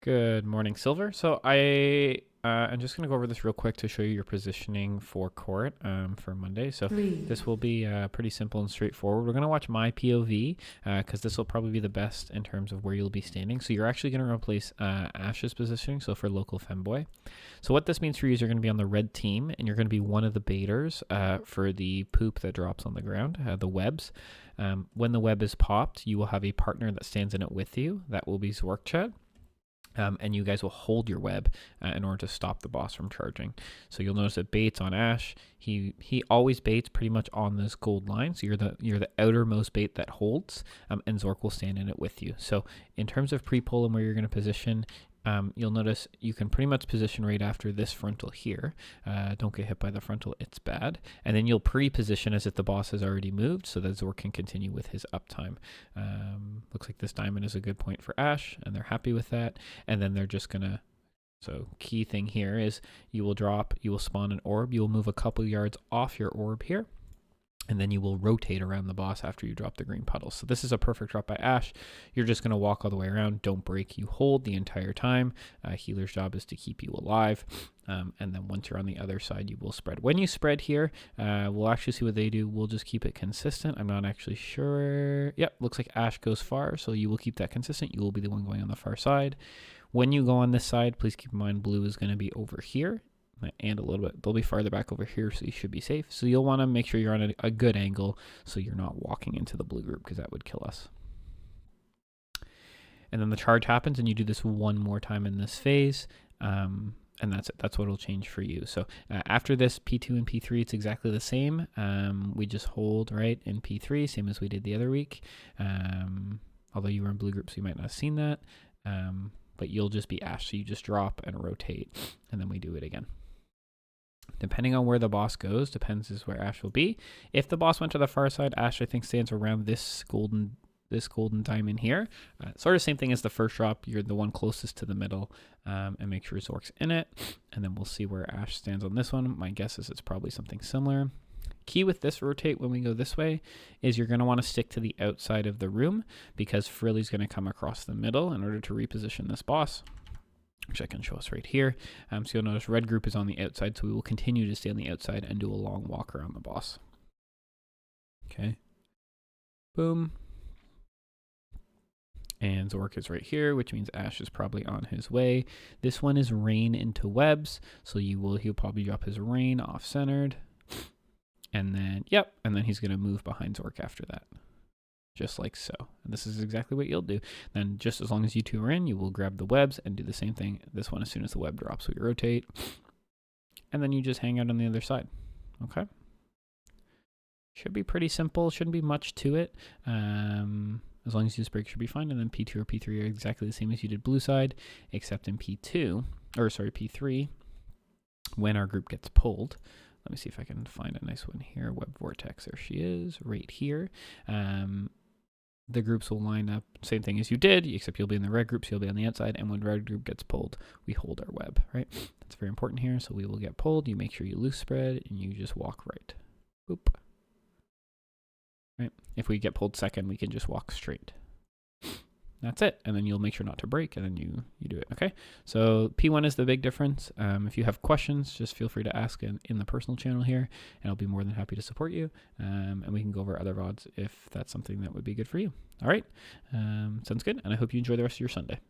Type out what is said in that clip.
Good morning, Silver. I'm just going to go over this real quick to show you your positioning for court for Monday. So this will be pretty simple and straightforward. We're going to watch my POV because this will probably be the best in terms of where you'll be standing. So you're actually going to replace Ash's positioning, so for local femboy. So what this means for you is you're going to be on the red team, and you're going to be one of the baiters for the poop that drops on the ground, the webs. When the web is popped, you will have a partner that stands in it with you. That will be Zorkchad. And you guys will hold your web in order to stop the boss from charging. So you'll notice it baits on Ash. He always baits pretty much on this gold line. So you're the outermost bait that holds, and Zork will stand in it with you. So in terms of pre-pull and where you're going to position, you'll notice you can pretty much position right after this frontal here. Don't get hit by the frontal, it's bad. And then you'll pre-position as if the boss has already moved so that Zork can continue with his uptime. Looks like this diamond is a good point for Ash, and they're happy with that. And then they're just gonna, so key thing here is you will spawn an orb, you will move a couple yards off your orb here, and then you will rotate around the boss after you drop the green puddles. So this is a perfect drop by Ash. You're just going to walk all the way around. Don't break. You hold the entire time. Healer's job is to keep you alive. And then once you're on the other side, you will spread. When you spread here, we'll actually see what they do. We'll just keep it consistent. I'm not actually sure. Yep, looks like Ash goes far, so you will keep that consistent. You will be the one going on the far side. When you go on this side, please keep in mind blue is going to be over here. And a little bit, they'll be farther back over here, so you should be safe. So you'll want to make sure you're on a good angle so you're not walking into the blue group, because that would kill us. And then the charge happens, and you do this one more time in this phase, and that's it. That's what will change for you. So after this, P2 and P3, it's exactly the same. We just hold right in P3, same as we did the other week. Although you were in blue group, so you might not have seen that. But you'll just be Ash, so you just drop and rotate, and then we do it again. Depending on where the boss goes, depends is where Ash will be. If the boss went to the far side, Ash I think stands around this golden diamond here. Sort of same thing as the first drop. You're the one closest to the middle, and make sure Zork's in it. And then we'll see where Ash stands on this one. My guess is it's probably something similar. Key with this rotate when we go this way is you're going to want to stick to the outside of the room, because Frilly's going to come across the middle in order to reposition this boss, which I can show us right here. So you'll notice red group is on the outside, so we will continue to stay on the outside and do a long walk around the boss. Okay. Boom. And Zork is right here, which means Ash is probably on his way. This one is rain into webs, so he'll probably drop his rain off-centered. And then, yep, and then he's going to move behind Zork after that. Just like so. And this is exactly what you'll do. Then just as long as you two are in, you will grab the webs and do the same thing. This one as soon as the web drops, we rotate. And then you just hang out on the other side. Okay? Should be pretty simple. Shouldn't be much to it. As long as you just break, should be fine. And then P2 or P3 are exactly the same as you did blue side, except in P3, when our group gets pulled. Let me see if I can find a nice one here. Web Vortex, there she is, right here. The groups will line up, same thing as you did, except you'll be in the red group, so you'll be on the outside, and when red group gets pulled, we hold our web, right? That's very important here, so we will get pulled, you make sure you loose spread, and you just walk right. Boop. Right? If we get pulled second, we can just walk straight. That's it, and then you'll make sure not to break, and then you do it, okay? So P1 is the big difference. If you have questions, just feel free to ask in the personal channel here, and I'll be more than happy to support you, and we can go over other VODs if that's something that would be good for you. All right, sounds good, and I hope you enjoy the rest of your Sunday.